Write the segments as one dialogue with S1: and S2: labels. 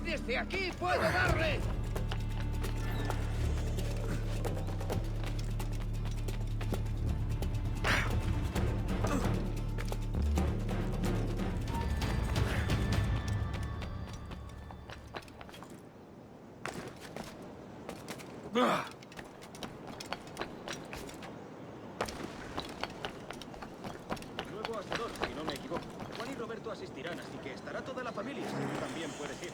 S1: ¡Desde aquí puedo darle!
S2: Nuevo asador, si no me equivoco. Juan y Roberto asistirán, así que estará toda la familia. Tú también puedes ir.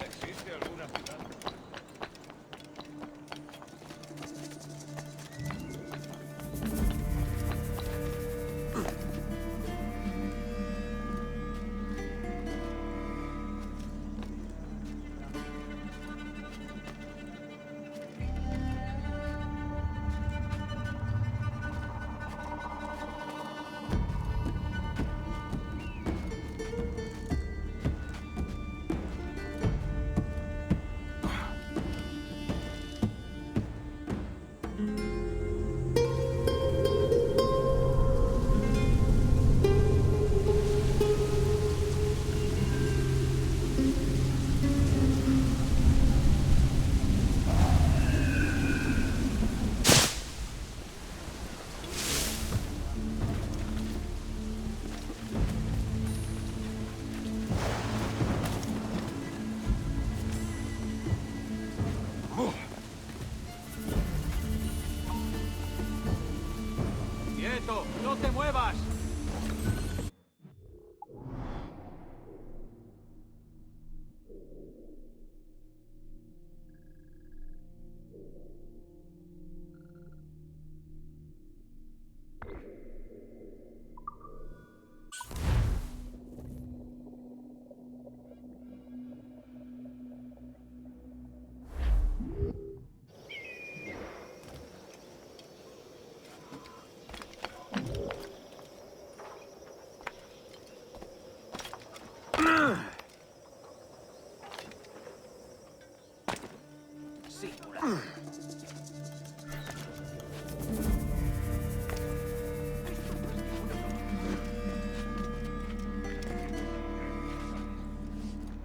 S3: ¿Existe alguna ciudad?
S2: ¡Quieto! ¡No te muevas!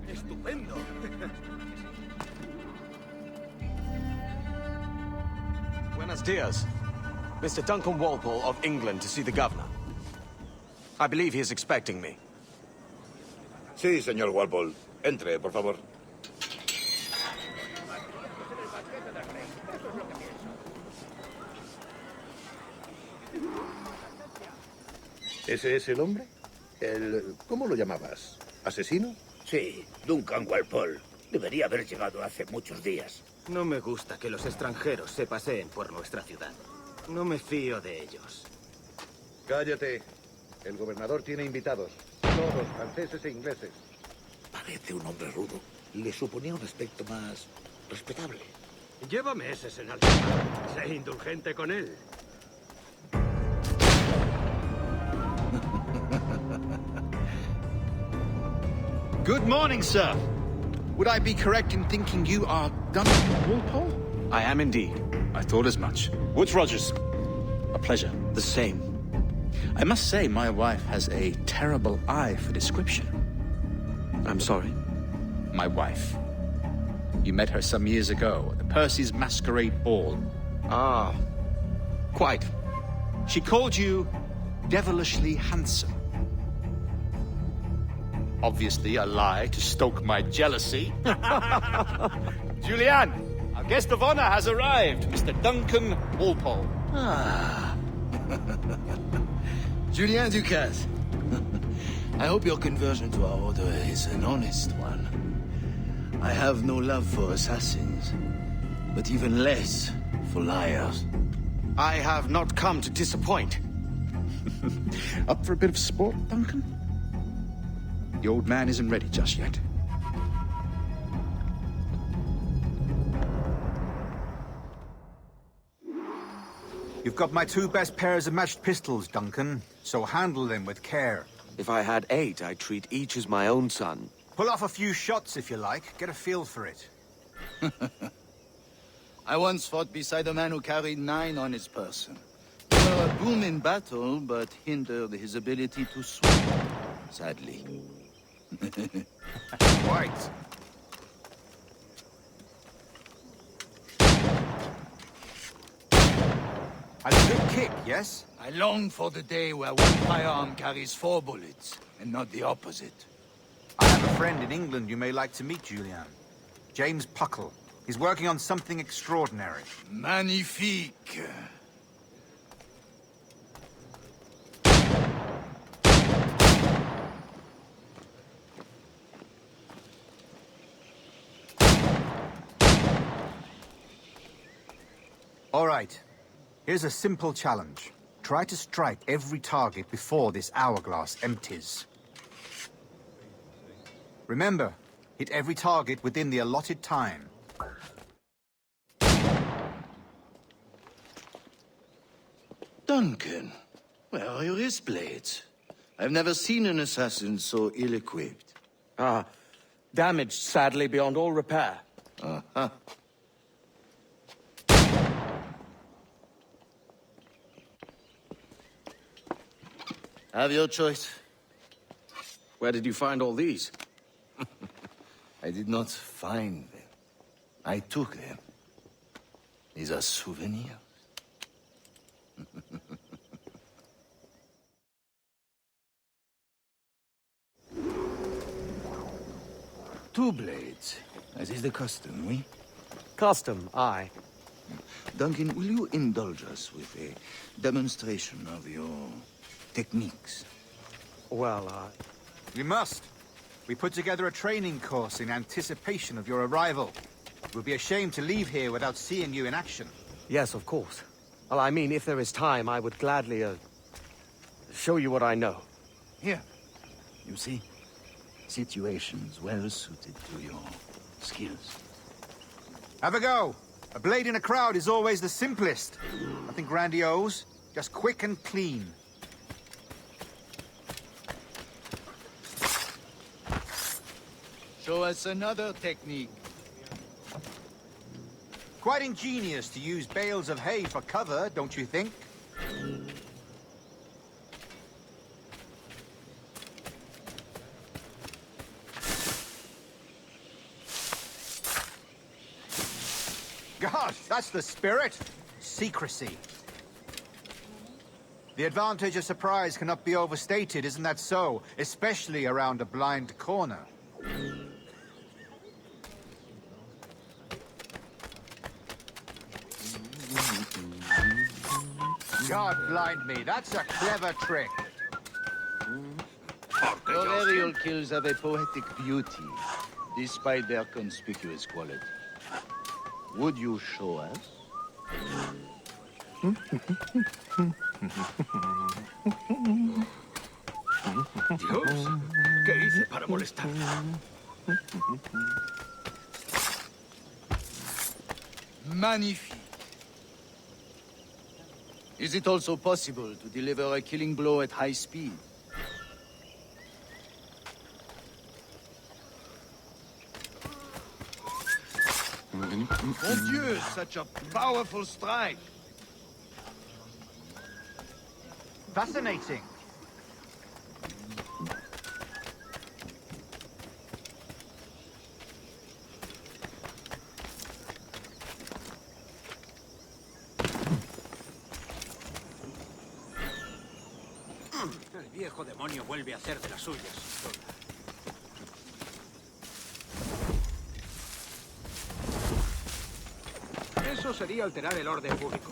S1: ¡Estupendo!
S4: Buenos dias. Mr. Duncan Walpole of England to see the governor. I believe he is expecting me.
S5: Sí, señor Walpole. Entre, por favor. ¿Ese es el hombre? ¿Cómo lo llamabas? ¿Asesino?
S1: Sí, Duncan Walpole. Debería haber llegado hace muchos días.
S2: No me gusta que los extranjeros se paseen por nuestra ciudad. No me fío de ellos.
S5: Cállate. El gobernador tiene invitados. Todos franceses e ingleses.
S1: Parece un hombre rudo. Le suponía un aspecto más respetable.
S2: Lleva meses en alta. Sé indulgente con él.
S6: Good morning, sir. Would I be correct in thinking you are Duncan Walpole?
S4: I am indeed.
S6: I thought as much. Woods Rogers. A pleasure.
S4: The same.
S6: I must say, my wife has a terrible eye for description.
S4: I'm sorry.
S6: My wife. You met her some years ago at the Percy's Masquerade Ball.
S4: Ah, quite.
S6: She called you devilishly handsome. Obviously a lie to stoke my jealousy. Julianne, our guest of honor has arrived, Mr. Duncan Walpole.
S7: Ah. Julien Ducasse. I hope your conversion to our order is an honest one. I have no love for assassins, but even less for liars.
S4: I have not come to disappoint.
S6: Up for a bit of sport, Duncan? The old man isn't ready just yet.
S8: You've got my two best pairs of matched pistols, Duncan, so handle them with care.
S4: If I had 8, I'd treat each as my own son.
S8: Pull off a few shots if you like. Get a feel for it.
S7: I once fought beside a man who carried 9 on his person. You know, a boom in battle, but hindered his ability to swim, sadly.
S8: Right. A good kick, yes?
S7: I long for the day where one firearm carries 4 bullets, and not the opposite.
S8: I have a friend in England you may like to meet, Julian. James Puckle. He's working on something extraordinary.
S7: Magnifique.
S8: All right. Here's a simple challenge. Try to strike every target before this hourglass empties. Remember, hit every target within the allotted time.
S7: Duncan, where are your wrist blades? I've never seen an assassin so ill-equipped.
S2: Damaged, sadly, beyond all repair.
S7: Uh-huh. Have your choice.
S2: Where did you find all these?
S7: I did not find them. I took them. These are souvenirs. Two blades, as is the custom, oui?
S2: Custom, aye.
S7: Duncan, will you indulge us with a demonstration of your techniques?
S2: Well,
S8: We must. We put together a training course in anticipation of your arrival. It would be a shame to leave here without seeing you in action.
S2: yes, of course. Well, I mean, if there is time, I would gladly, show you what I know.
S7: Here, you see, situations well suited to your skills.
S8: Have a go. A blade in a crowd is always the simplest. Nothing grandiose, just quick and clean.
S7: Show us another technique.
S8: Quite ingenious to use bales of hay for cover, don't you think? Gosh, that's the spirit. Secrecy. The advantage of surprise cannot be overstated, isn't that so? Especially around a blind corner. God blind me, that's a clever trick.
S7: Your aerial kills have a poetic beauty, despite their conspicuous quality. Would you show us?
S2: Dios, ¿qué hice para molestar?
S7: Magnifique. Is it also possible to deliver a killing blow at high speed? Mon Dieu, such a powerful strike!
S8: Fascinating.
S2: El viejo demonio vuelve a hacer de las suyas. Eso sería alterar el orden público.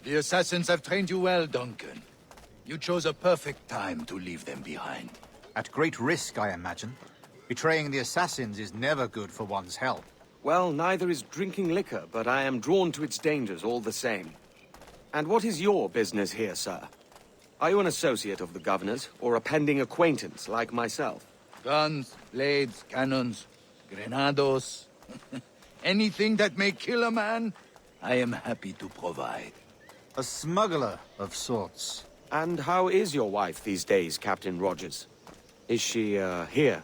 S7: The assassins have trained you well, Duncan. You chose a perfect time to leave them behind.
S8: At great risk, I imagine. Betraying the assassins is never good for one's health.
S2: Well, neither is drinking liquor, but I am drawn to its dangers all the same.
S4: And what is your business here, sir? Are you an associate of the governor's, or a pending acquaintance like myself?
S7: Guns, blades, cannons, grenados. Anything that may kill a man, I am happy to provide.
S8: A smuggler of sorts.
S4: And how is your wife these days, Captain Rogers? Is she, here,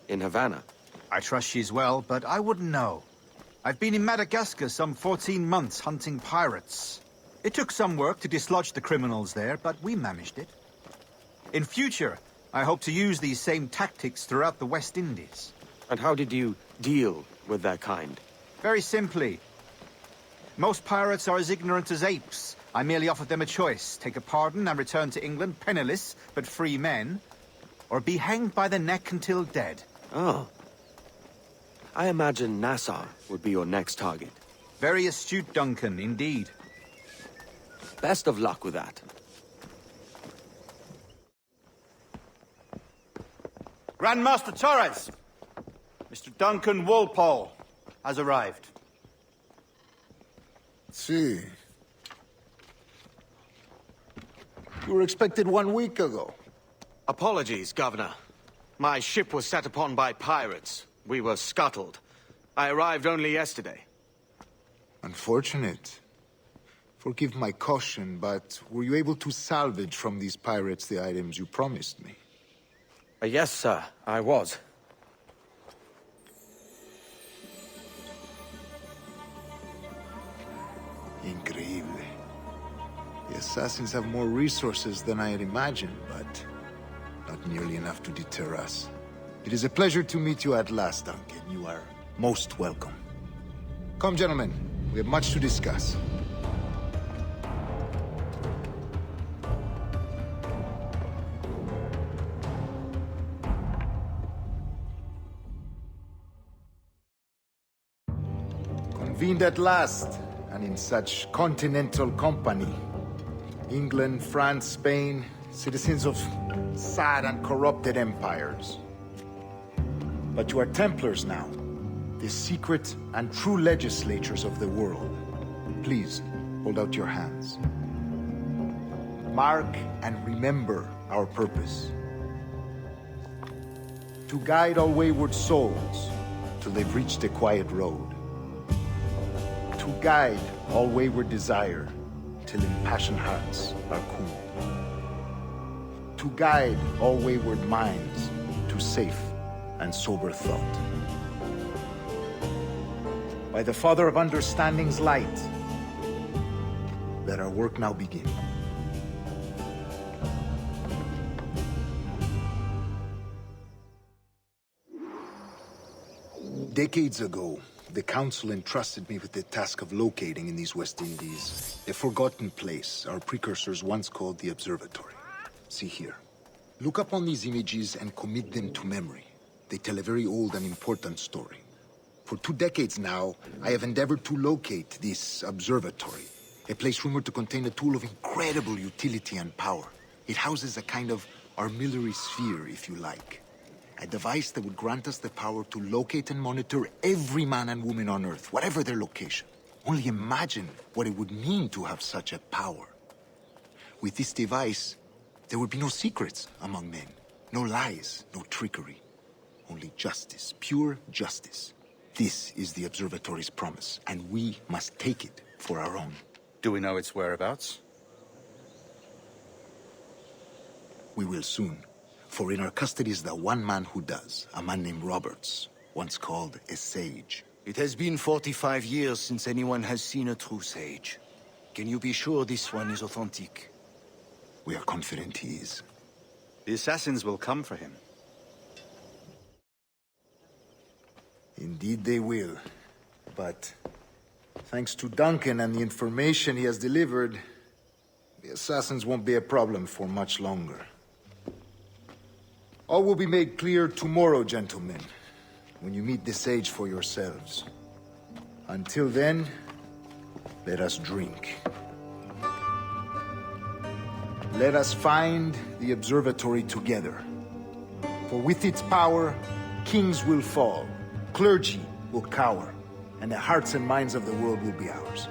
S4: in Havana?
S8: I trust she's well, but I wouldn't know. I've been in Madagascar some 14 months hunting pirates. It took some work to dislodge the criminals there, but we managed it. In future, I hope to use these same tactics throughout the West Indies.
S4: And how did you deal with their kind?
S8: Very simply. Most pirates are as ignorant as apes. I merely offered them a choice. Take a pardon and return to England penniless, but free men. Or be hanged by the neck until dead.
S4: Oh. I imagine Nassau would be your next target.
S8: Very astute, Duncan, indeed.
S4: Best of luck with that.
S8: Grandmaster Torres! Mr. Duncan Walpole has arrived.
S3: See. You were expected 1 week ago.
S4: Apologies, Governor. My ship was set upon by pirates. We were scuttled. I arrived only yesterday.
S3: Unfortunate. Forgive my caution, but were you able to salvage from these pirates the items you promised me?
S4: Yes, sir, I was.
S3: Increíble. The assassins have more resources than I had imagined, but not nearly enough to deter us. It is a pleasure to meet you at last, Duncan. You are most welcome. Come, gentlemen. We have much to discuss. Convened at last, and in such continental company. England, France, Spain, citizens of sad and corrupted empires. But you are Templars now, the secret and true legislators of the world. Please, hold out your hands. Mark and remember our purpose. To guide all wayward souls till they've reached a quiet road. To guide all wayward desire till impassioned hearts are cooled. To guide all wayward minds to safe and sober thought. By the Father of Understanding's light, let our work now begin. Decades ago, the Council entrusted me with the task of locating in these West Indies a forgotten place our precursors once called the Observatory. See here. Look upon these images and commit them to memory. They tell a very old and important story. For 2 decades now, I have endeavored to locate this observatory, a place rumored to contain a tool of incredible utility and power. It houses a kind of armillary sphere, if you like. A device that would grant us the power to locate and monitor every man and woman on Earth, whatever their location. Only imagine what it would mean to have such a power. With this device, there would be no secrets among men, no lies, no trickery. Only justice, pure justice. This is the Observatory's promise, and we must take it for our own.
S8: Do we know its whereabouts?
S3: We will soon. For in our custody is the one man who does, a man named Roberts, once called a sage.
S7: It has been 45 years since anyone has seen a true sage. Can you be sure this one is authentic?
S3: We are confident he is.
S8: The assassins will come for him.
S3: Indeed they will. But thanks to Duncan and the information he has delivered, the assassins won't be a problem for much longer. All will be made clear tomorrow, gentlemen, when you meet the sage for yourselves. Until then, let us drink. Let us find the observatory together. For with its power, kings will fall, clergy will cower, and the hearts and minds of the world will be ours.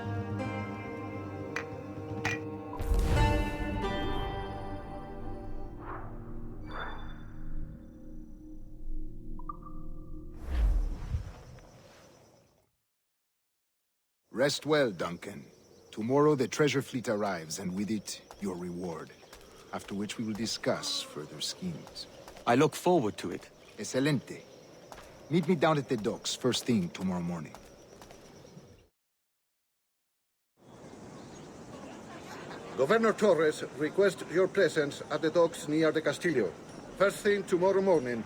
S3: Rest well, Duncan. Tomorrow the treasure fleet arrives, and with it, your reward. After which we will discuss further schemes.
S4: I look forward to it.
S3: Excelente. Meet me down at the docks first thing tomorrow morning.
S5: Governor Torres requests your presence at the docks near the Castillo. First thing tomorrow morning.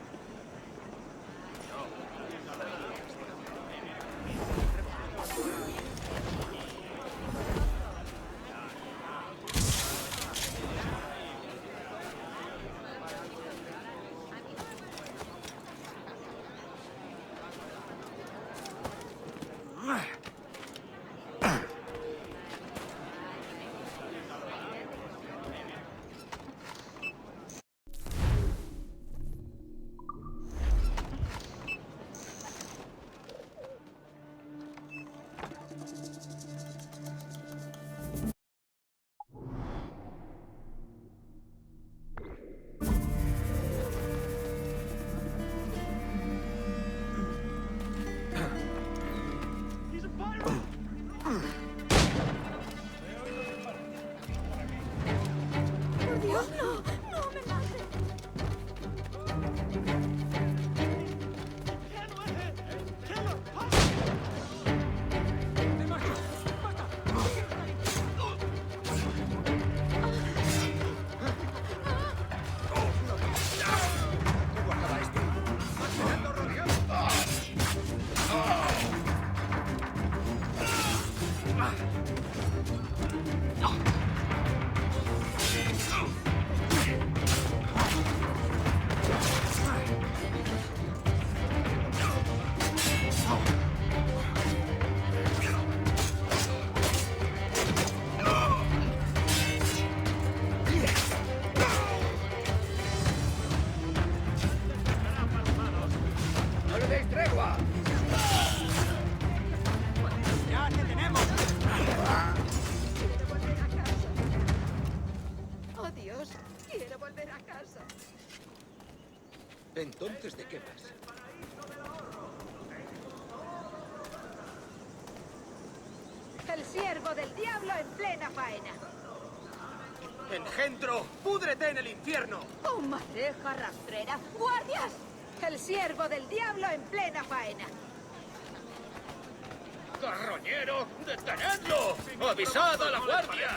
S1: Entonces, ¿de qué vas?
S9: El siervo del diablo en plena faena.
S2: ¡Engendro! ¡Púdrete en el infierno!
S9: ¡Oh, madeja rastrera! ¡Guardias! El siervo del diablo en plena faena.
S2: ¡Carroñero! ¡Detenedlo! ¡Avisad a la guardia!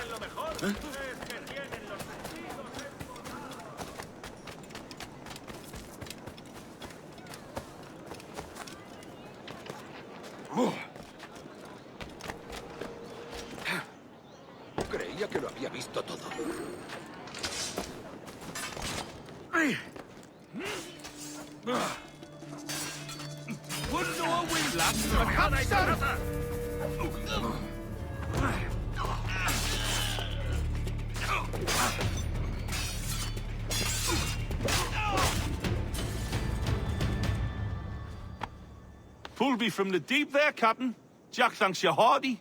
S1: Creía que lo había visto todo.
S10: Pulled me from the deep there, Captain. Jack thanks you hearty.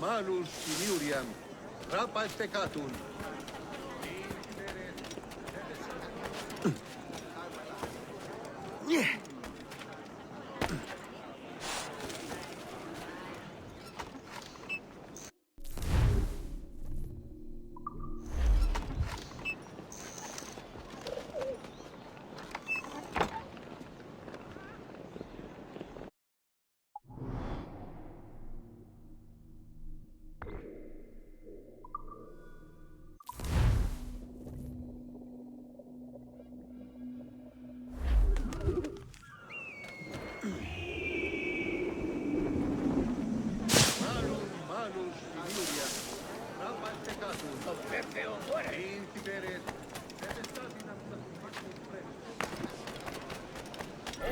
S5: Malus Simurian, Rapa Peccatum.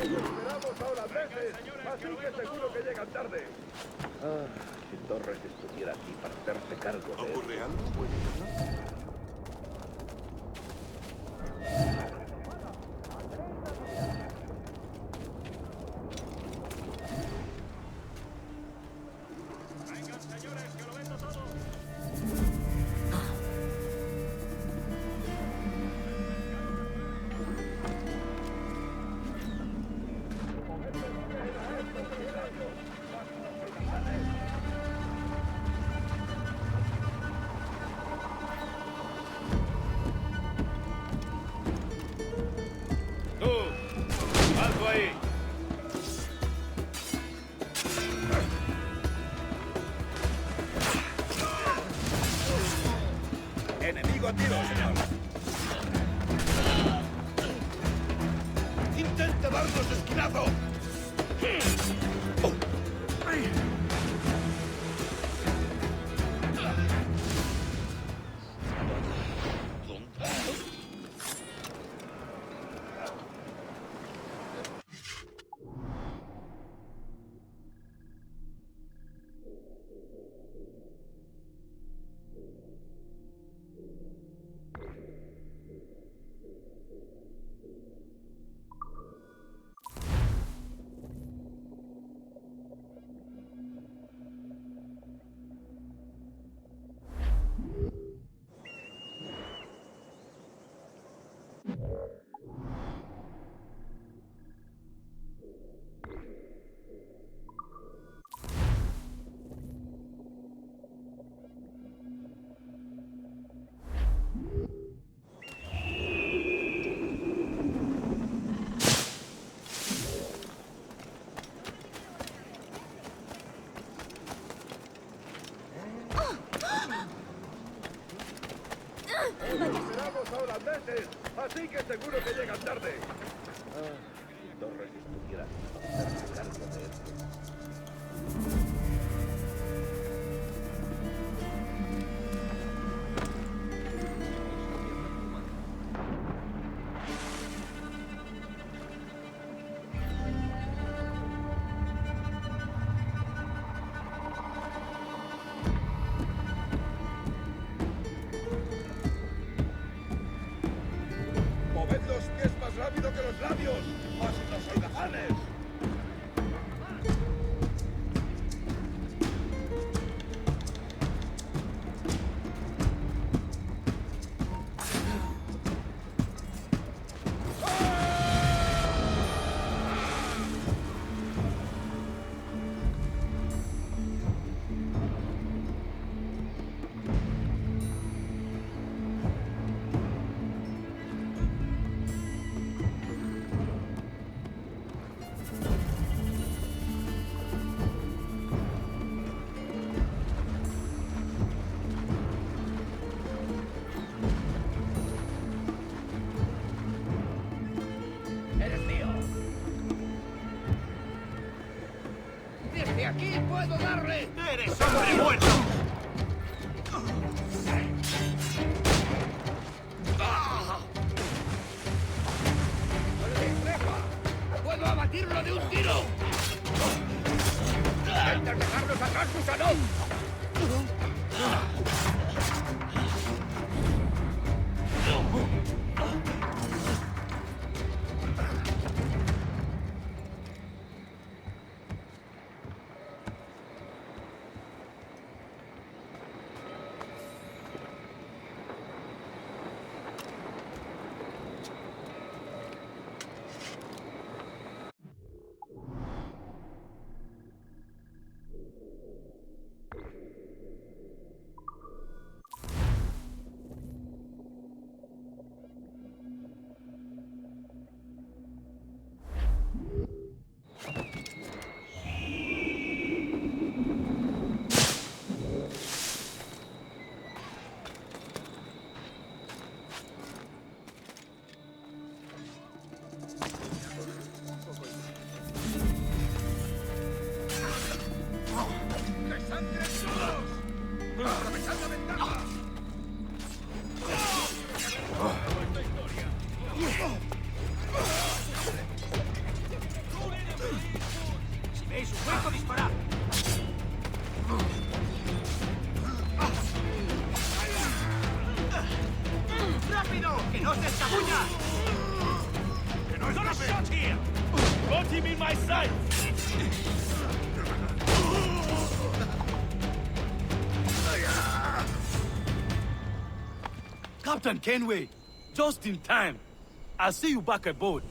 S5: Esperamos a horas veces, así que seguro que llegan tarde. Ah, si Torres estuviera aquí para hacerse cargo de él.
S10: ¿Ocurre algo?
S5: Enemigo a tiro, señor. ¡Intente darnos esquinazo! Esperamos a holandeses, así que seguro que llegan tarde. Ah, si Torres estuviera aquí para hacerse cargo de esto. ¡Moved los pies más rápido que los labios! ¡Más los holgazanes! ¡Eres mío! ¡Desde aquí puedo darle!
S10: ¡Eres hombre muerto!
S5: ¡Puedo abatirlo de un tiro! ¡Intentes dejarnos atrás, gusano!
S10: Give me my sight! Captain Kenway, just in time. I'll see you back aboard.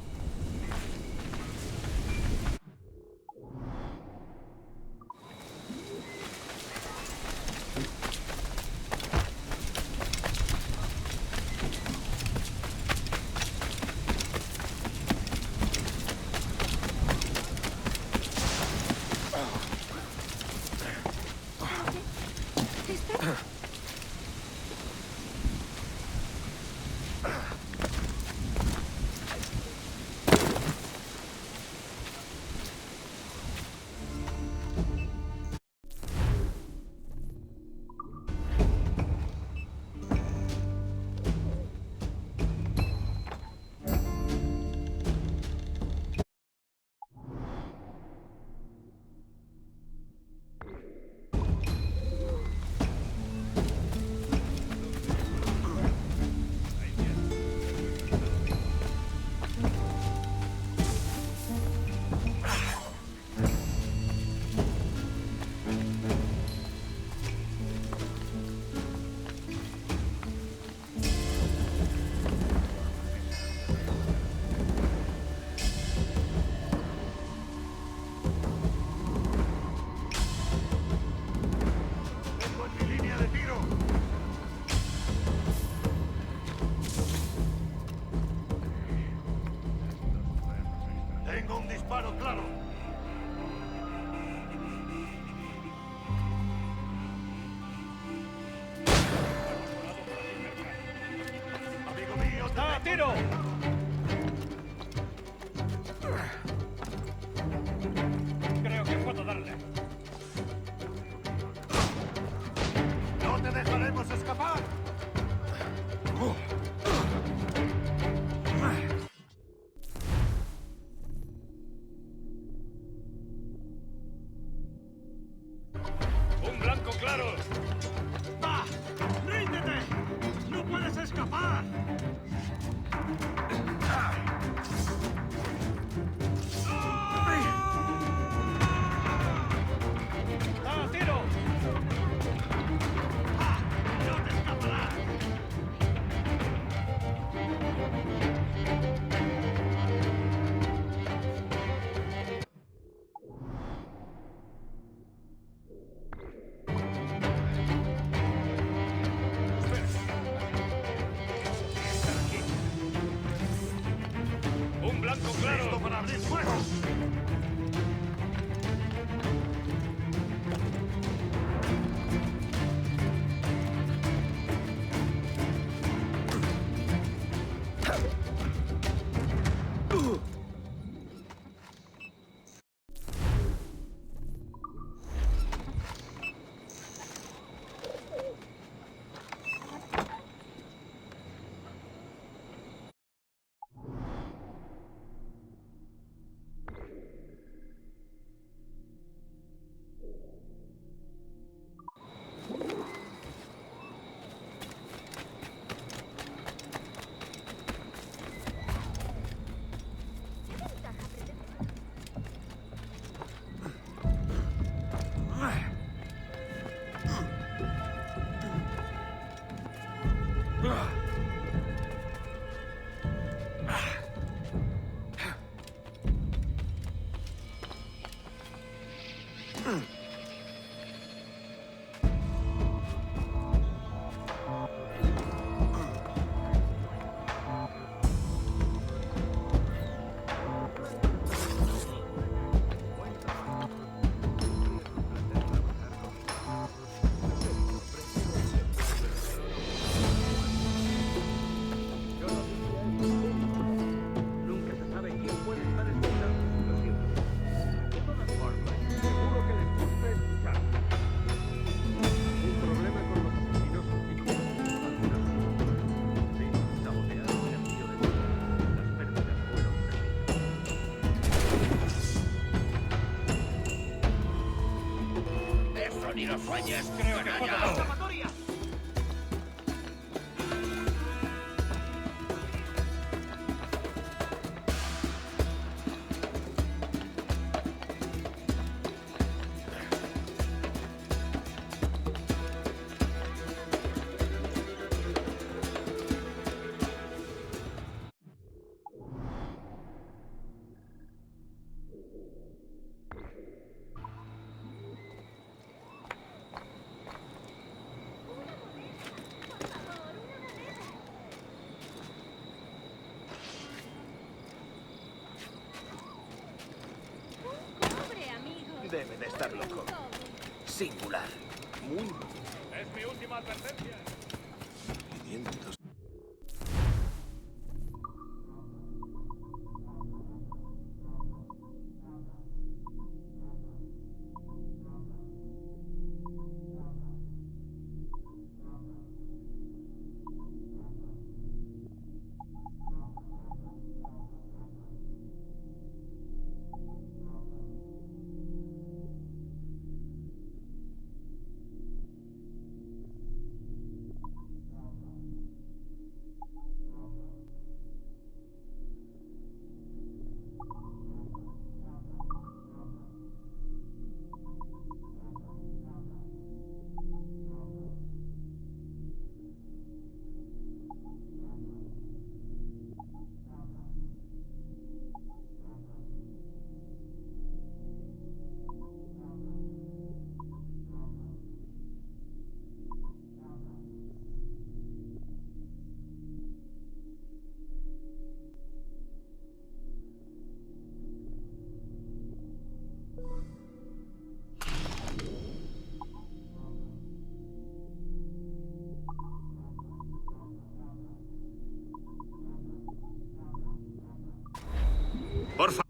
S5: Tengo un disparo claro. Amigo mío,
S10: ¡Ah, tiro! Creo que puedo darle.
S5: no te dejaremos escapar.
S10: ¡Un blanco claro! ¡Va! ¡Ríndete! ¡No puedes escapar! ¡Ah, tiro! ¡Ah! ¡No te escaparás! ¡Un blanco claro!
S5: ¡Listo para abrir fuego!
S2: Nunca se sabe quién puede estar escuchando esta situación. De todas formas, seguro que les gusta escuchar. Un problema con los asesinos antiguos. Sí, sabotearon el envío de bombas. Las pérdidas fueron tremendas.
S5: ¡Eso ni lo sueñes!
S10: Creo que puedo darle.
S5: Debe de estar loco. Singular. Muy...
S2: Es mi última advertencia.
S1: 500.
S10: Por favor.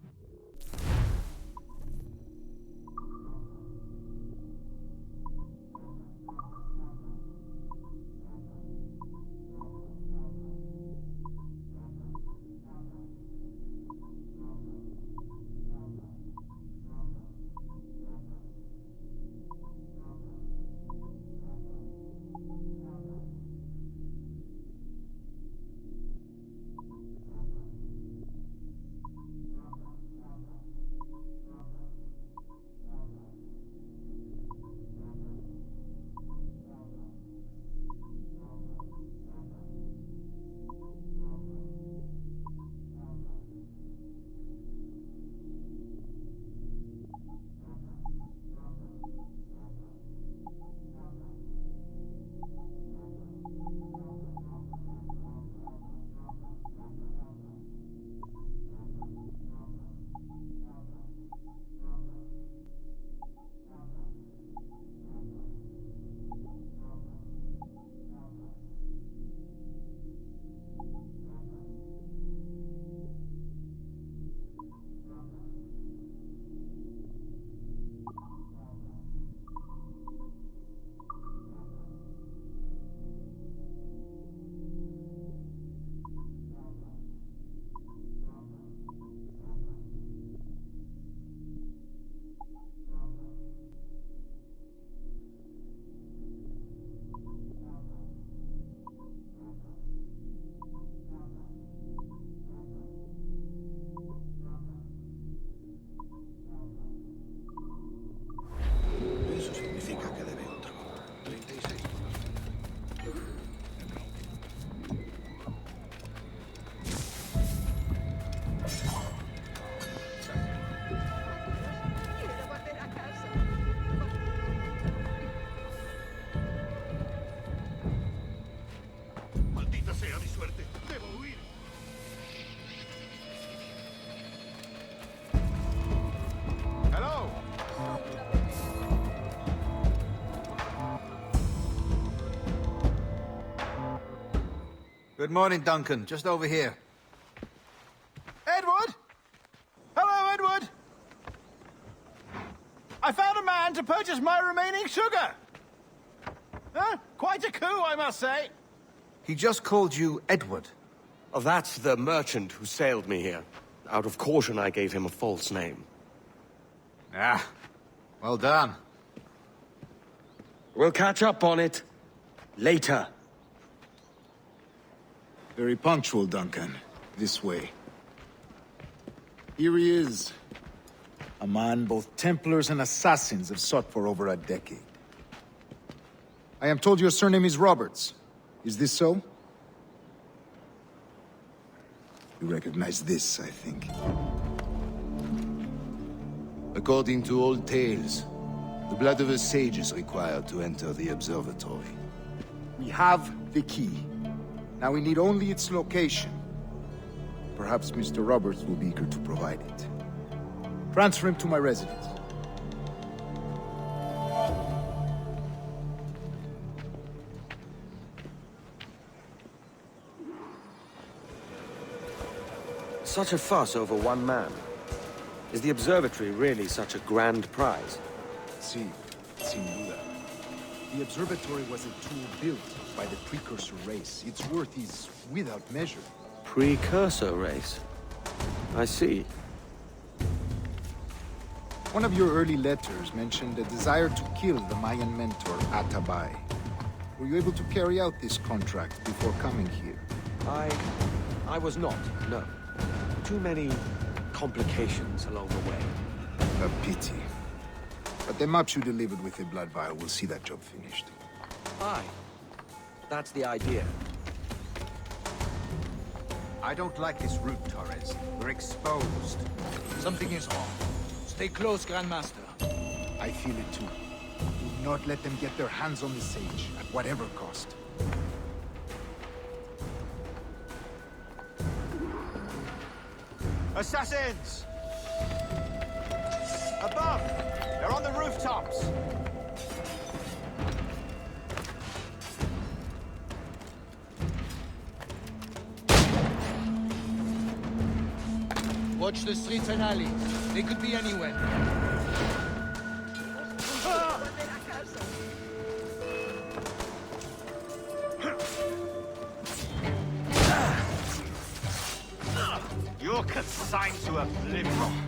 S1: Eso significa que debe otro. 36.
S9: Quiero volver a casa.
S2: Maldita sea mi suerte. Debo huir.
S8: Hello! Good morning, Duncan. Just over here. Edward! Hello, Edward! I found a man to purchase my remaining sugar! Huh? Quite a coup, I must say. He just called you Edward.
S4: Oh, that's the merchant who sailed me here. Out of caution, I gave him a false name.
S8: Ah, well done.
S4: We'll catch up on it later.
S3: Very punctual, Duncan. This way. Here he is. A man both Templars and assassins have sought for over a decade. I am told your surname is Roberts. Is this so? You recognize this, I think.
S7: According to old tales, the blood of a sage is required to enter the observatory.
S3: We have the key. Now we need only its location. Perhaps Mr. Roberts will be eager to provide it. Transfer him to my residence.
S4: Such a fuss over one man. Is the observatory really such a grand prize?
S3: Sí, sin duda. The observatory was a tool built by the precursor race. Its worth is without measure.
S4: Precursor race? I see.
S3: One of your early letters mentioned a desire to kill the Mayan mentor, Atabay. Were you able to carry out this contract before coming here?
S4: I was not, no. Too many complications along the way.
S3: A pity. But the maps you delivered with the blood vial will see that job finished.
S4: Aye. That's the idea.
S8: I don't like this route, Torres. We're exposed.
S6: Something is wrong. Stay close, Grandmaster.
S3: I feel it too. Do not let them get their hands on the sage, at whatever cost.
S8: Assassins! Above! They're on the rooftops!
S6: Watch the streets and alleys. They could be anywhere.
S8: You're consigned to oblivion.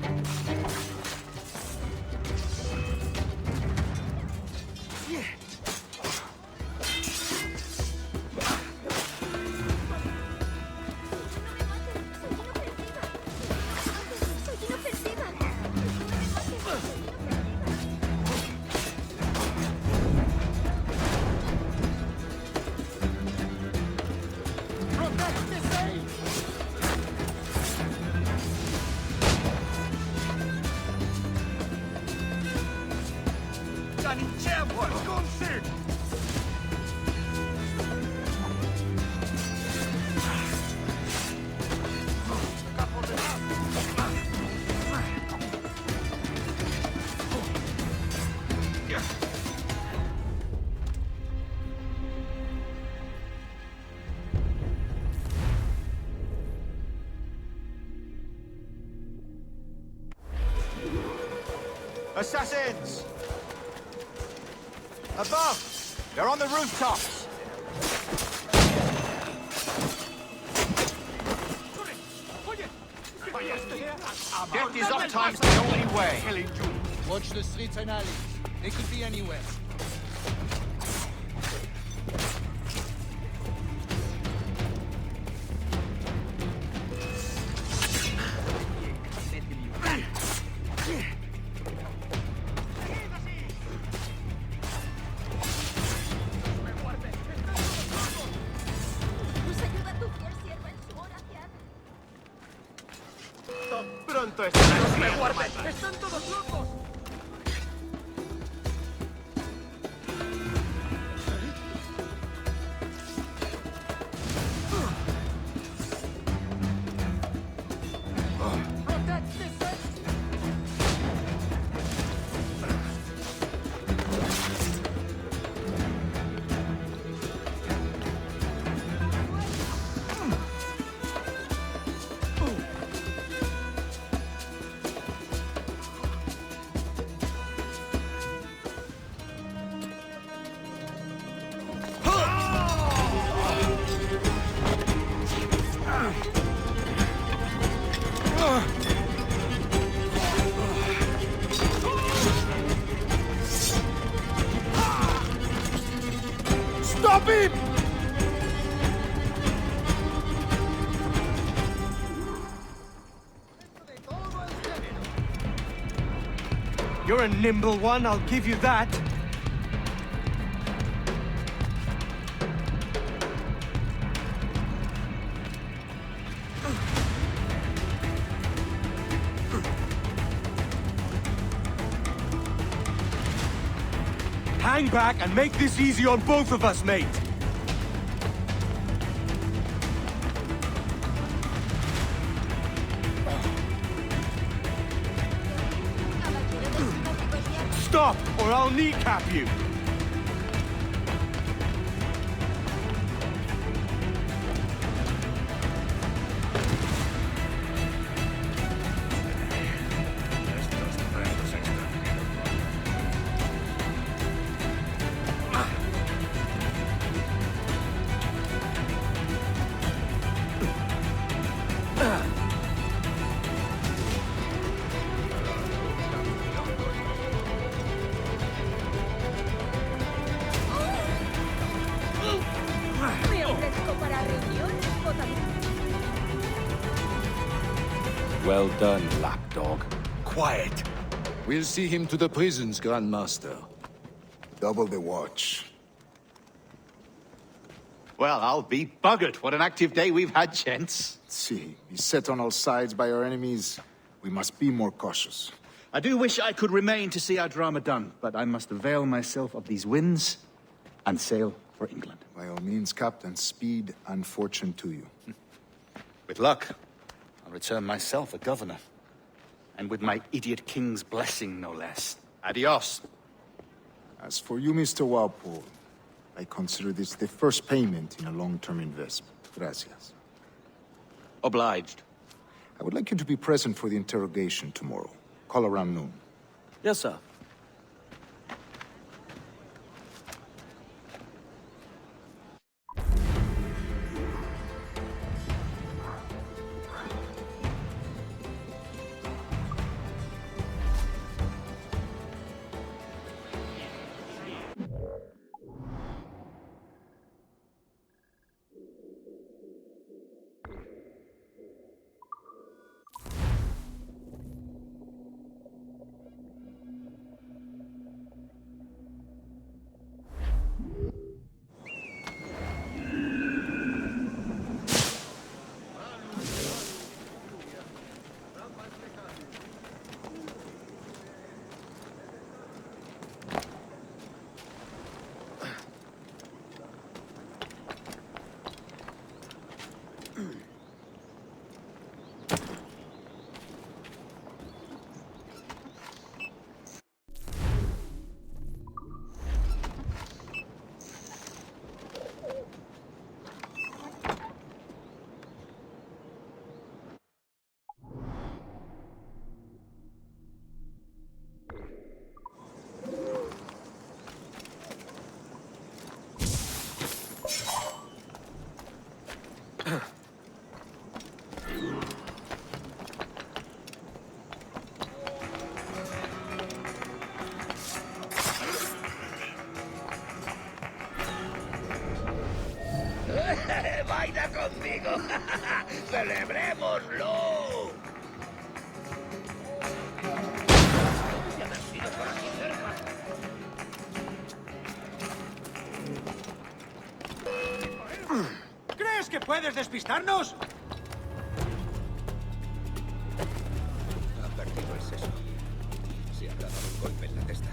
S8: Assassins! Above! They're on the rooftops! Death is sometimes the only way.
S6: Watch the streets and alleys. They could be anywhere.
S2: ¡Pronto estarán! ¡Me guarden! ¡Están todos locos!
S6: Stop him!
S4: You're a nimble one, I'll give you that. Hang back and make this easy on both of us, mate. Stop, or I'll kneecap you.
S11: Well done, lapdog.
S7: Quiet.
S11: We'll see him to the prisons, Grandmaster.
S3: Double the watch.
S6: Well, I'll be buggered. What an active day we've had, gents.
S3: See, beset on all sides by our enemies, we must be more cautious.
S6: I do wish I could remain to see our drama done, but I must avail myself of these winds and sail for England.
S3: By all means, Captain, speed and fortune to you.
S6: With luck, I'll return myself a governor. And with my idiot king's blessing, no less. Adios.
S3: As for you, Mr. Walpole, I consider this the first payment in a long-term investment. Gracias.
S4: Obliged.
S3: I would like you to be present for the interrogation tomorrow. Call around noon.
S4: Yes, sir.
S5: ¡Baila conmigo! ¡Celebrémoslo! Y haber sido por aquí cerca.
S2: ¿Crees que puedes despistarnos?
S5: Ha perdido el seso. Se habrá dado un golpe en la testa.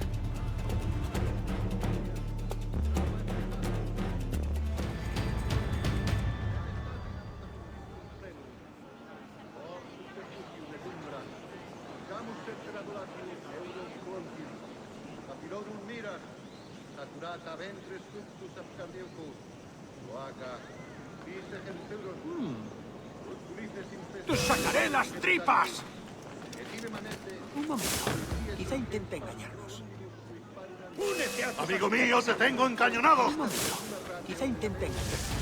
S2: ¡Te sacaré las tripas!
S12: Un momento. Quizá intente engañarnos.
S5: ¡Únete a
S10: Amigo mío, te tengo encañonado.
S12: Un momento. Quizá intente engañarnos.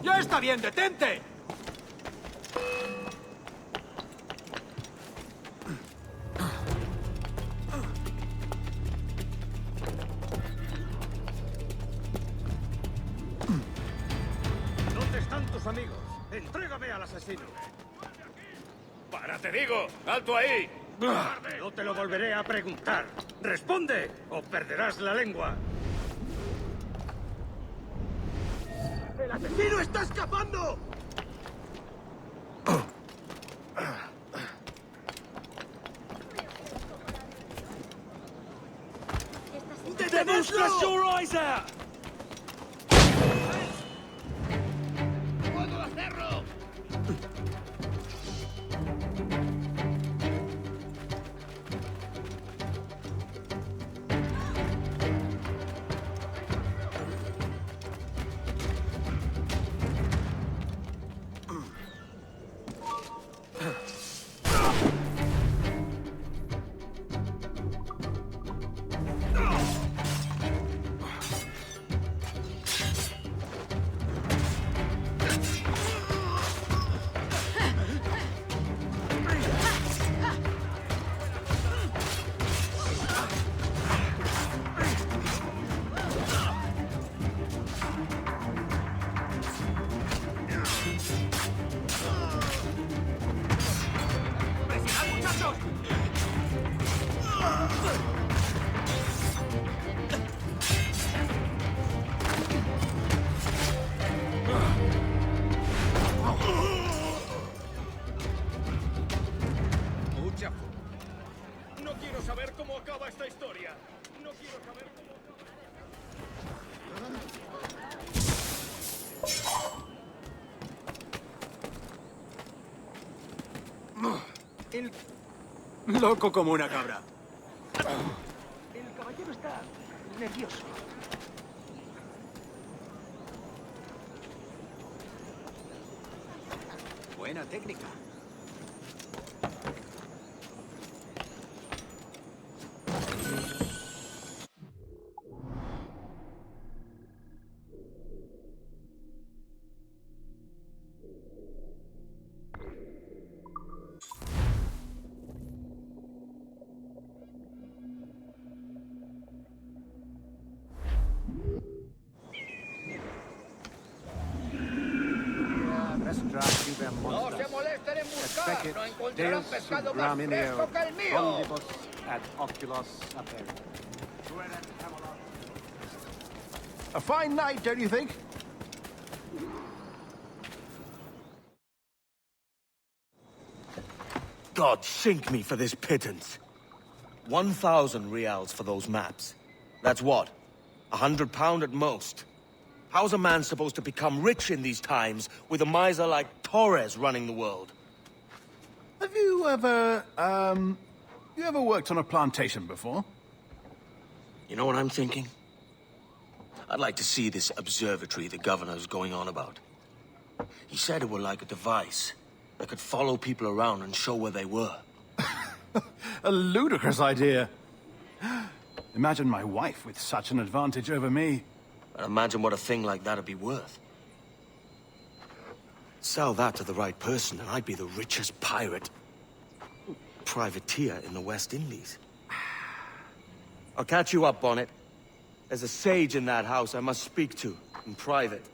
S2: ¡Ya está bien, detente!
S5: ¿Dónde están tus amigos? ¡Entrégame al asesino! ¡Para, te digo! ¡Alto ahí! No te lo volveré a preguntar. ¡Responde o perderás la lengua! ¡El asesino está escapando! ¡Deprisa!
S7: ¡Puedo hacerlo!
S5: No quiero saber cómo acaba esta historia. No quiero saber cómo
S12: El... Loco como una cabra. El caballero está nervioso. Buena técnica.
S13: No se molesten en buscar, no encontrarán pescado más fresco que el mío.
S12: A fine night, don't you think?
S4: God sink me for this pittance. 1,000 reals for those maps. That's what? £100 at most. How's a man supposed to become rich in these times with a miser like Torres running the world?
S10: Have you ever, worked on a plantation before?
S4: You know what I'm thinking? I'd like to see this observatory the governor's going on about. He said it were like a device that could follow people around and show where they were.
S10: A ludicrous idea. Imagine my wife with such an advantage over me.
S4: And imagine what a thing like that'd be worth. Sell that to the right person and I'd be the richest pirate, privateer in the West Indies. I'll catch you up on it. There's a sage in that house I must speak to in private.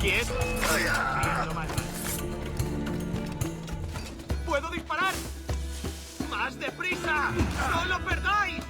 S12: ¿Quieto? ¡Puedo disparar! ¡Más deprisa! ¡No lo perdáis!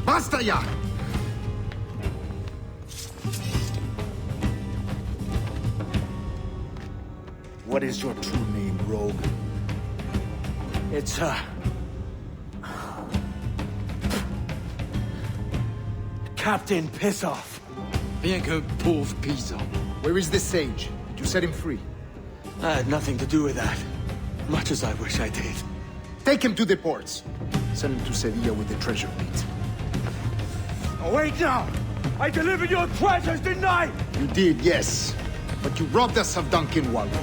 S3: ¡Basta ya! What is your true name, rogue?
S4: It's, Captain Pissoff.
S11: Rien qu'un pauvre paysan.
S3: Where is the sage? Did you set him free?
S4: I had nothing to do with that. Much as I wish I did.
S3: Take him to the ports. Send him to Sevilla with the treasure beat.
S4: Oh, wait now! I delivered your treasures, didn't I?
S3: You did, yes. But you robbed us of Duncan Waldo.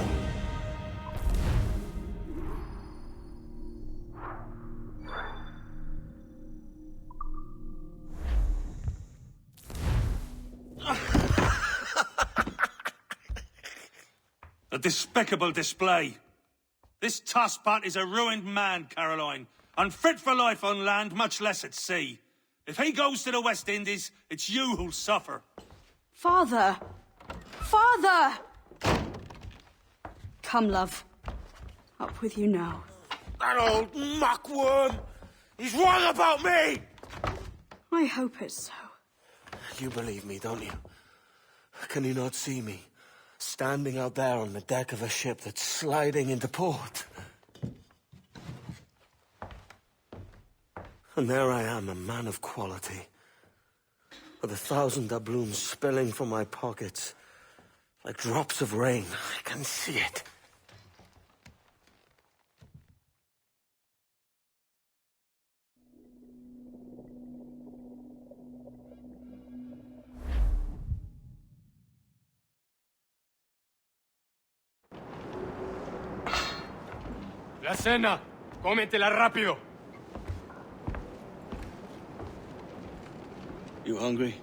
S5: A despicable display. This tosspot is a ruined man, Caroline. Unfit for life on land, much less at sea. If he goes to the West Indies, it's you who'll suffer.
S14: Father! Father! Come, love. Up with you now.
S4: That old muckworm! He's wrong about me!
S14: I hope it's so.
S4: You believe me, don't you? Can you not see me? Standing out there on the deck of a ship that's sliding into port. And there I am, a man of quality. With 1,000 doubloons spilling from my pockets. Like drops of rain. I can see it.
S12: La cena. Cómetela rápido.
S4: You hungry?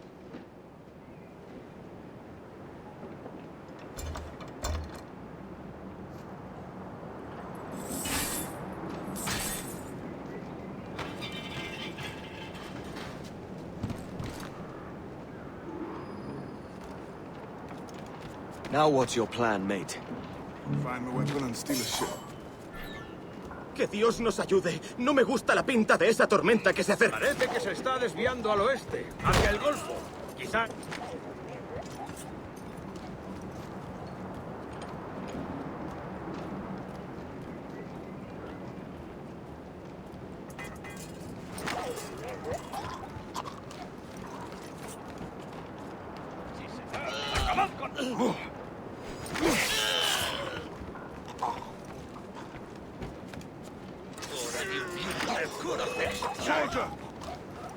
S4: Now what's your plan, mate?
S15: Find my weapon and steal a ship.
S5: Que Dios nos ayude. No me gusta la pinta de esa tormenta que se acerca. Parece que se está desviando al oeste, hacia el Golfo. Quizá...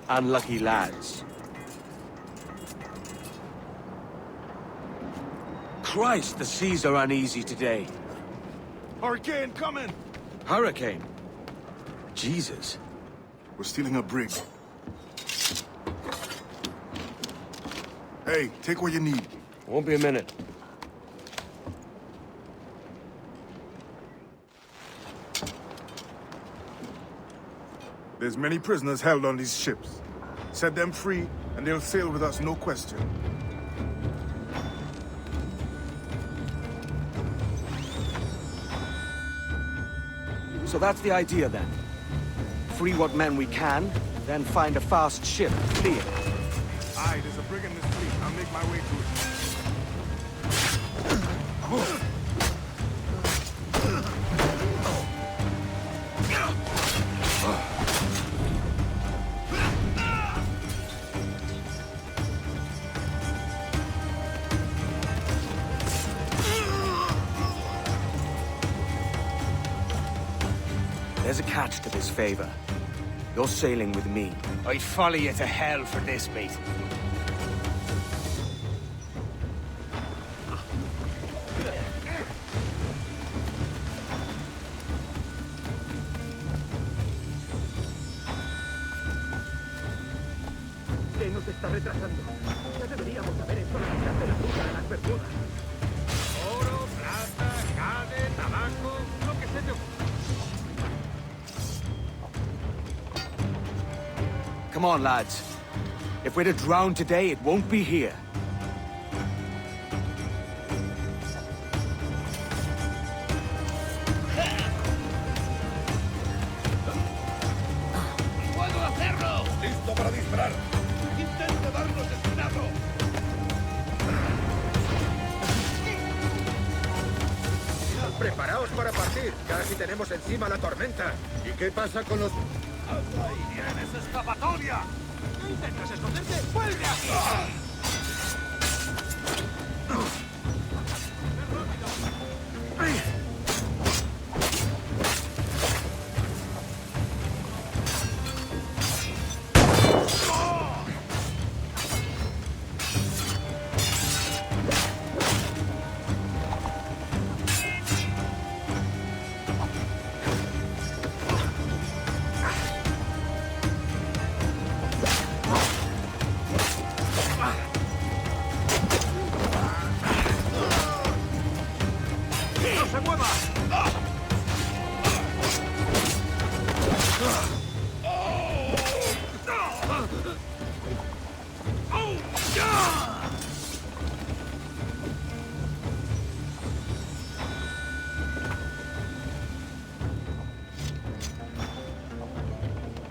S4: Unlucky lads. Christ, the seas are uneasy today.
S15: Hurricane coming!
S4: Hurricane? Jesus.
S15: We're stealing a brig. Hey, take what you need.
S4: Won't be a minute.
S15: There's many prisoners held on these ships. Set them free, and they'll sail with us, no question.
S4: So that's the idea, then. Free what men we can, then find a fast ship, flee it.
S15: Aye, there's a brig in this fleet. I'll make my way to it.
S4: There's a catch to this favor. You're sailing with me.
S5: I'd follow you to hell for this, mate. ¿Qué nos está retrasando? Ya deberíamos haber hecho la mitad de la ruta de las Bermudas. Oro, plata, jade, tabaco, lo que se te ocurra.
S4: Come on, lads. If we're to drown today, it won't be here.
S5: ¡Puedo hacerlo! ¡Listo para disparar! ¡Intento darnos espinazo! Preparaos para partir. Casi tenemos encima la tormenta. ¿Y qué pasa con los...? ¡Tienes escapatoria! ¿Intentas esconderte? ¡Vuelve aquí!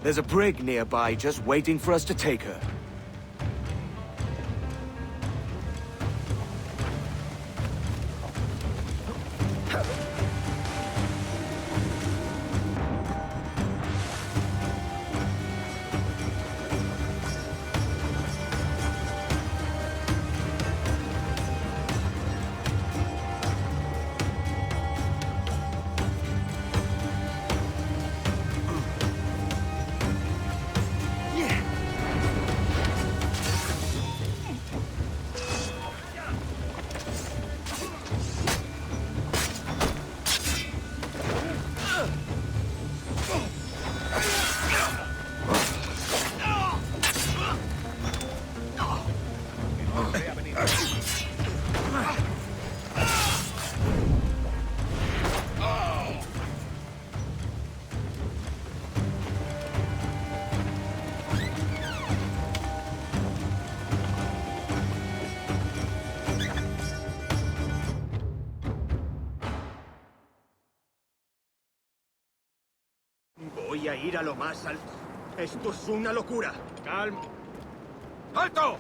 S4: There's a brig nearby just waiting for us to take her.
S5: Voy a ir a lo más alto. Esto es una locura. Calma. ¡Alto!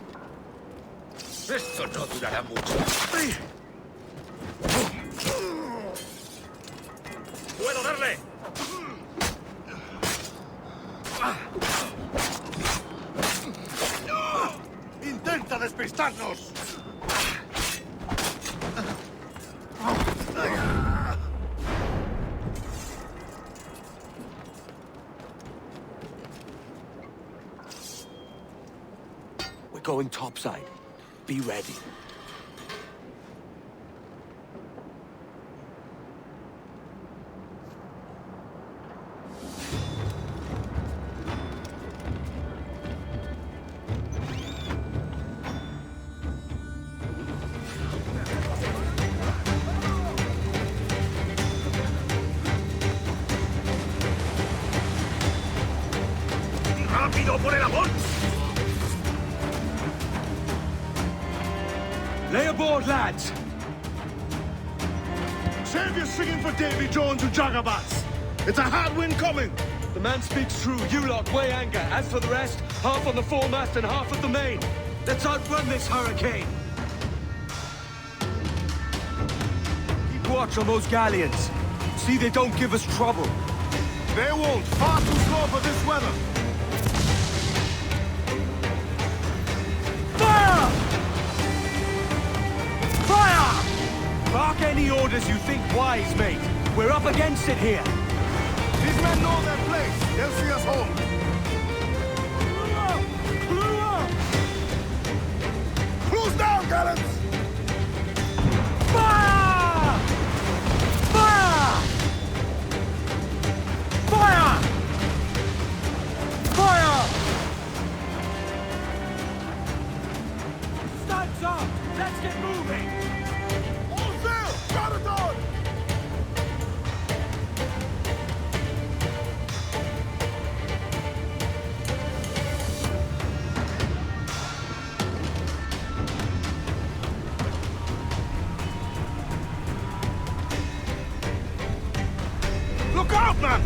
S5: Esto no durará mucho. ¡Puedo darle!
S15: ¡Intenta despistarnos!
S4: We're going topside. Be ready.
S5: ¡Rápido, por el amor!
S4: Lay aboard, lads!
S15: Save your singing for Davy Jones and Jagabats. It's a hard wind coming.
S4: The man speaks true. You lot weigh anchor. As for the rest, half on the foremast and half at the main. Let's outrun this hurricane. Keep watch on those galleons. See they don't give us trouble.
S15: They won't. Far too slow for this weather.
S4: Fire! Fire! Bark any orders you think wise, mate. We're up against it here.
S15: These men know their place. They'll see us home. Close down, gallants!
S4: Fire! Fire! Fire! Fire! Stands up! Let's get moving!
S15: All sail! Got it on! Look out, man!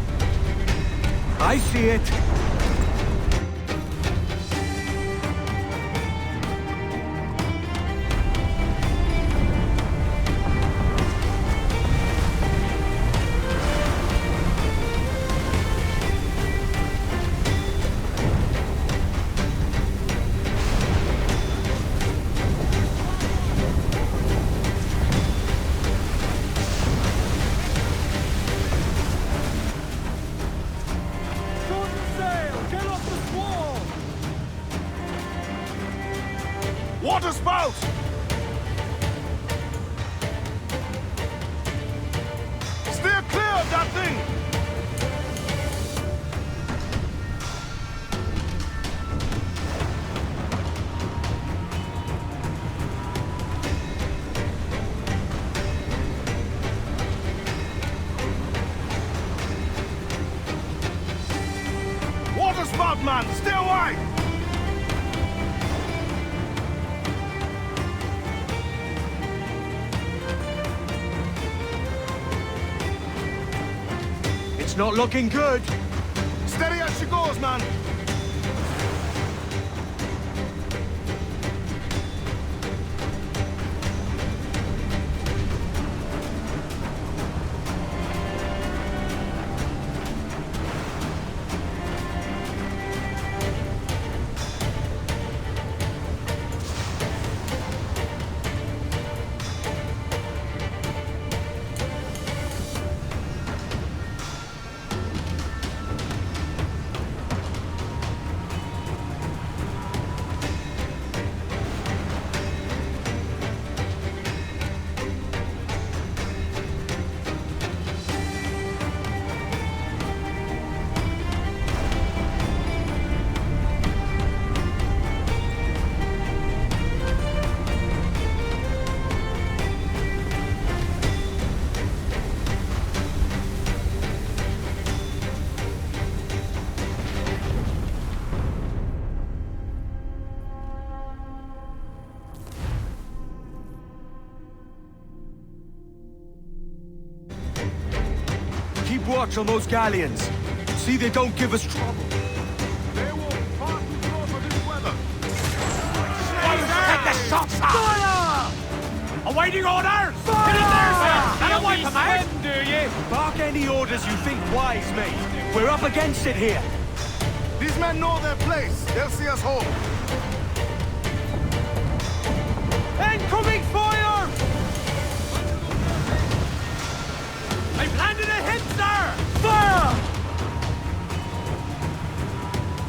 S4: I see it.
S15: Water spout! Steer clear of that thing! Water spout, man! Stay away!
S4: It's not looking good.
S15: Steady as she goes, man!
S4: Keep watch on those galleons. See they don't give us trouble.
S15: They will far too close for this weather.
S5: Take the shots, sir! Fire! Awaiting orders! Fire! Get in there, sir! And away from me!
S4: Do you? Bark any orders you think wise, mate. We're up against it here.
S15: These men know their place. They'll see us home.
S5: Incoming fire! I've landed a hit, sir! Fire!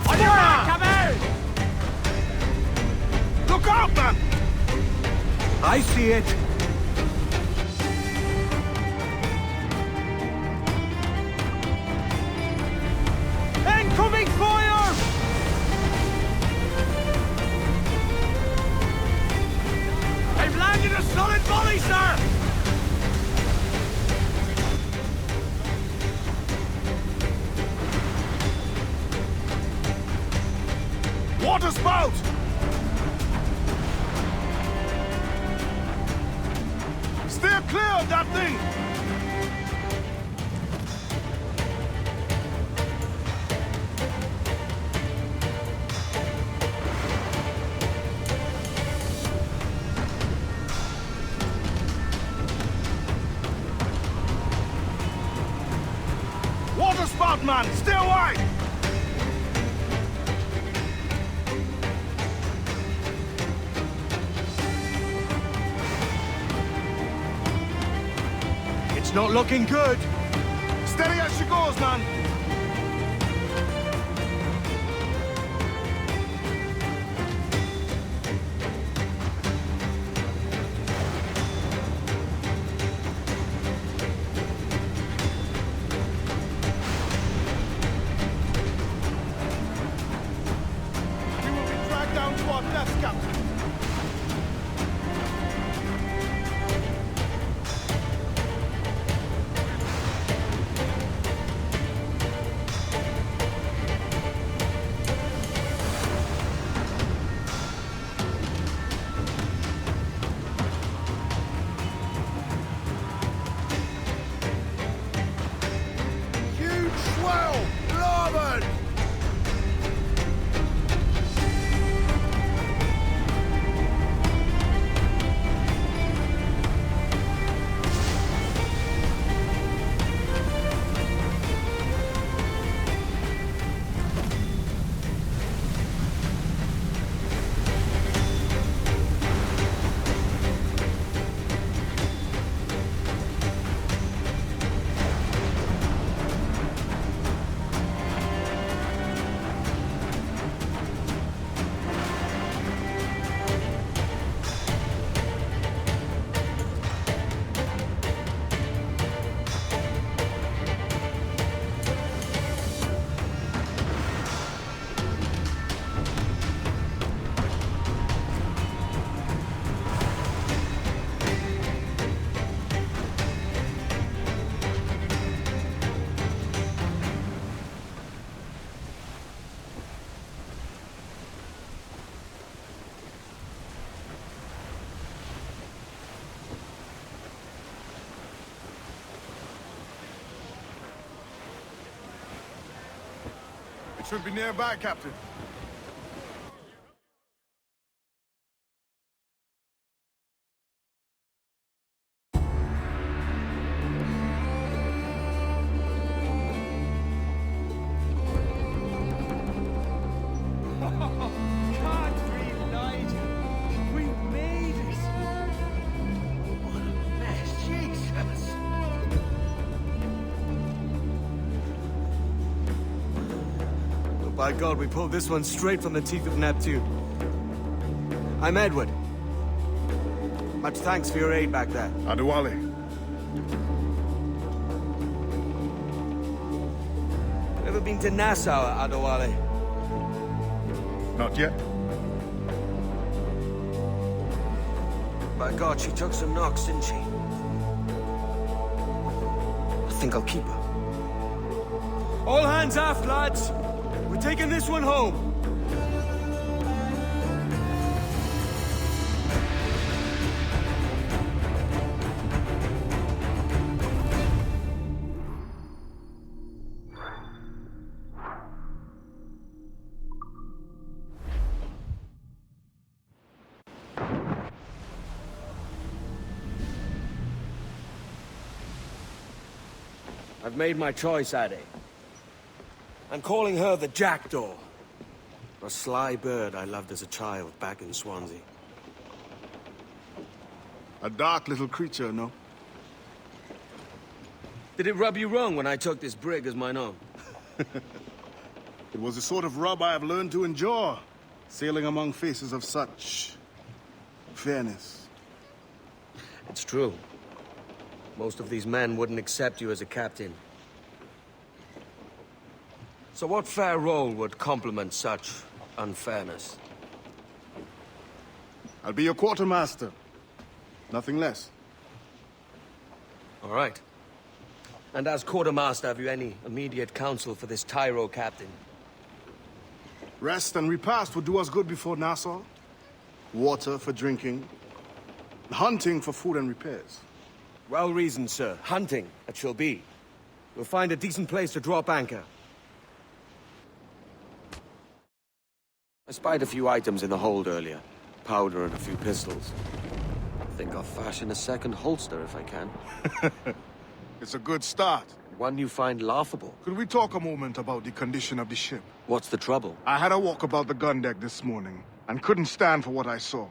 S5: On your mark, come out!
S15: Look out, man!
S4: I see it.
S5: Incoming fire! I've landed a solid volley, sir!
S15: Water spout! Steer clear of that thing! Water spout, man! Stay away!
S4: It's not looking good.
S15: Steady as she goes, man! We will be dragged down to our death, Captain. Huge swell! Larboard! It should be nearby, Captain.
S4: Can't breathe, Nigel. We made it. What a mess, Jesus. Oh, by God, we pulled this one straight from the teeth of Neptune. I'm Edward. Much thanks for your aid back there.
S15: Adewale.
S4: Ever been to Nassau, Adewale?
S15: Not yet.
S4: By God, she took some knocks, didn't she? I think I'll keep her. All hands aft, lads. We're taking this one home. I've made my choice, Addy. I'm calling her the Jackdaw. A sly bird I loved as a child back in Swansea.
S15: A dark little creature, no?
S4: Did it rub you wrong when I took this brig as mine own?
S15: It was the sort of rub I have learned to endure, sailing among faces of such fairness.
S4: It's true. Most of these men wouldn't accept you as a captain. So what fair role would complement such unfairness?
S15: I'll be your quartermaster. Nothing less.
S4: All right. And as quartermaster, have you any immediate counsel for this Tyro captain?
S15: Rest and repast would do us good before Nassau. Water for drinking. Hunting for food and repairs.
S4: Well reasoned, sir. Hunting, it shall be. We'll find a decent place to drop anchor. I spied a few items in the hold earlier. Powder and a few pistols. Think I'll fashion a second holster if I can.
S15: It's a good start.
S4: One you find laughable.
S15: Could we talk a moment about the condition of the ship?
S4: What's the trouble?
S15: I had a walk about the gun deck this morning, and couldn't stand for what I saw.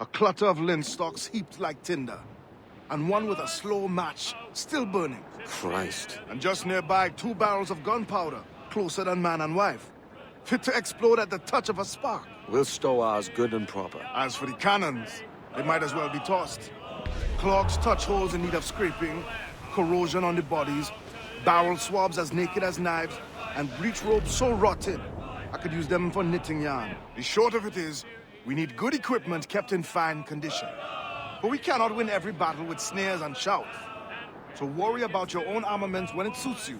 S15: A clutter of linstocks heaped like tinder, and one with a slow match still burning.
S4: Christ.
S15: And just nearby, 2 barrels of gunpowder, closer than man and wife, fit to explode at the touch of a spark.
S4: We'll stow ours good and proper.
S15: As for the cannons, they might as well be tossed. Clogs touch holes in need of scraping, corrosion on the bodies, barrel swabs as naked as knives, and breech ropes so rotted, I could use them for knitting yarn. The short of it is, we need good equipment kept in fine condition. But we cannot win every battle with snares and shouts. So worry about your own armament when it suits you.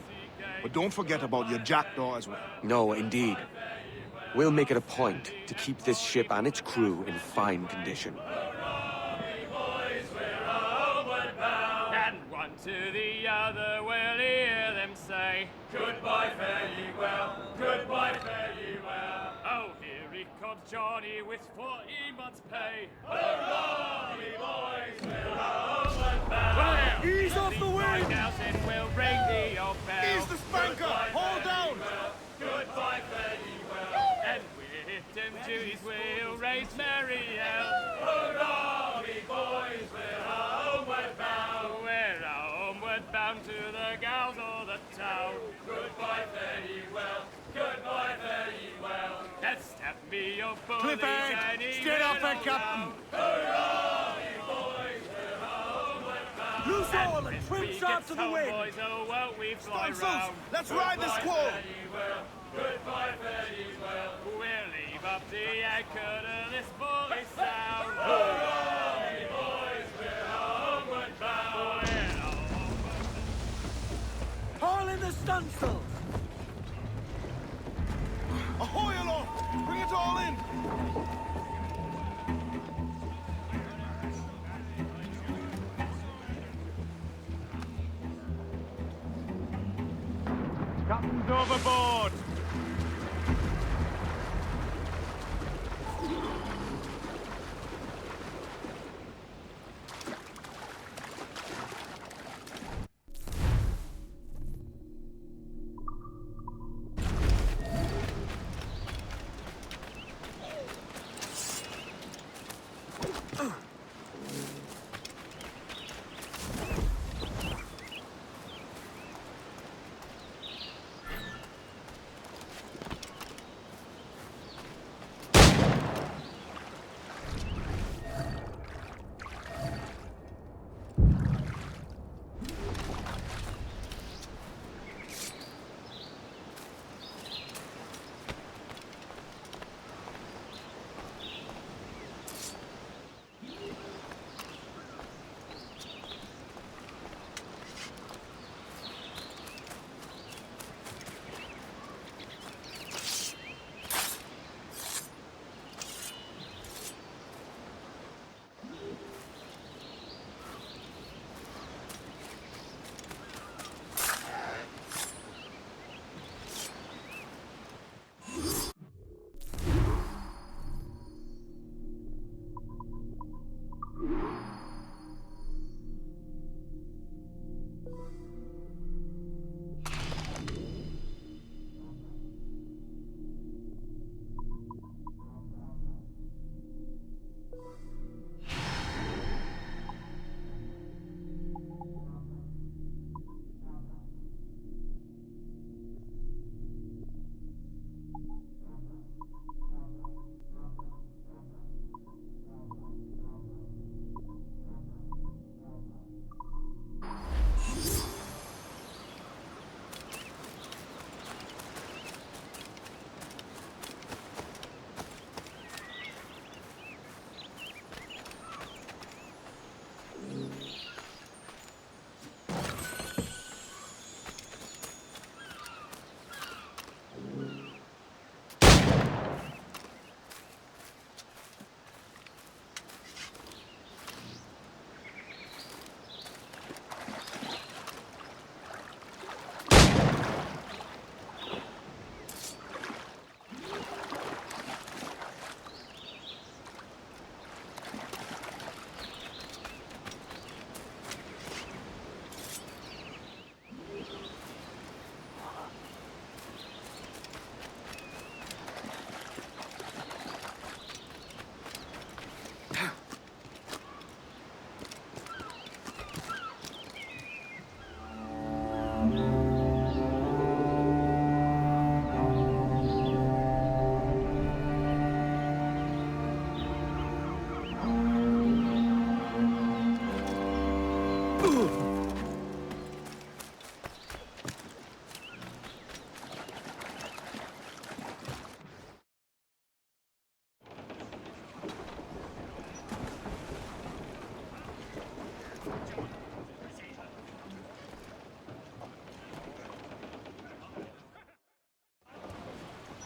S15: But don't forget about your jackdaw as well.
S4: No, indeed. We'll make it a point to keep this ship and its crew in fine condition.
S16: And one to the other we'll hear them say, goodbye, fare ye well, goodbye, fare ye well. Oh, here he comes, Johnny, with 40 months' pay. Hurrah, me boys, we're homeward bound. Ease off the wind! And we'll ring the old bell.
S15: Ease the spanker! Hold down!
S16: Goodbye, fare ye well. And with them duties we'll raise merry hell. Hurrah, me boys, we're homeward bound. We're homeward bound to the gals of the town. Goodbye, fare ye well. Goodbye, fare ye well. And step me your bullies any
S10: Straight up there, Captain!
S16: Hurrah, me boys, we're homeward bound.
S10: Loose all and trim sharp to the wind!
S16: Boys, oh, won't we fly
S15: Stand
S16: round?
S15: loose! Let's ride this squall!
S16: Goodbye, fare ye well. We'll leave up the anchor to this bully sound. Hurrah, me boys, we're homeward bound. We're homeward bound.
S10: Haul in the stunsails!
S15: Ahoy aloft! Bring it all in!
S16: Captain's overboard!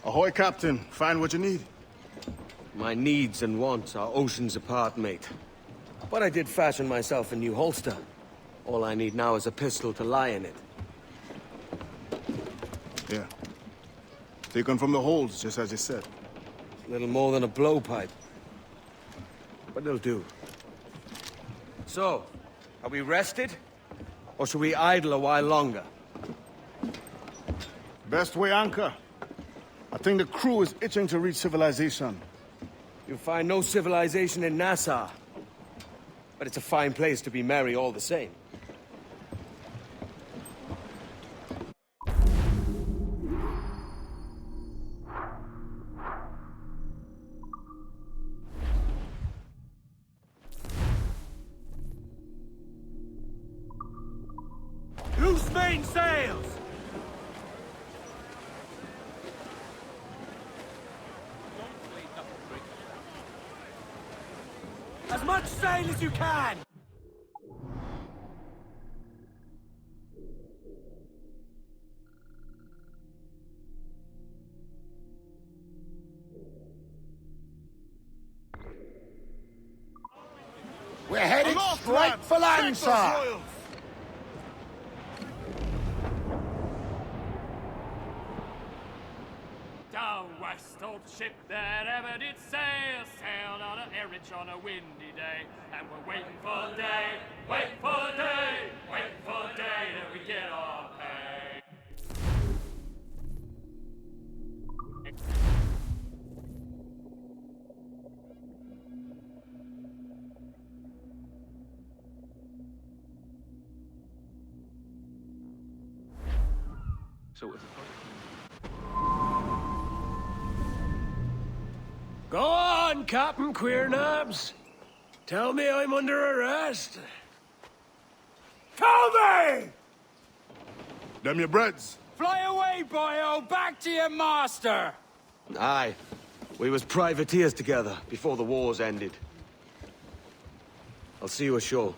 S15: Ahoy, Captain. Find what you need.
S4: My needs and wants are oceans apart, mate. But I did fashion myself a new holster. All I need now is a pistol to lie in it.
S15: Yeah. Taken from the holds, just as you said.
S4: Little more than a blowpipe. But it'll do. So, are we rested? Or should we idle a while longer?
S15: Best way anchor. I think the crew is itching to reach civilization.
S4: You'll find no civilization in Nassau. But it's a fine place to be merry all the same.
S5: Loose main sails! As much sail as you can!
S1: We're heading straight for land, sir!
S16: Down west, old ship that ever did sail, sailed on an errand on a windy day, and we're waiting for day, waiting for day, waiting for day that we get our pay.
S12: So it's
S5: Go on, Captain Queernabs. Tell me I'm under arrest. Tell me!
S15: Them your breads.
S5: Fly away, boyo! Back to your master!
S4: Aye. We was privateers together before the wars ended. I'll see you ashore.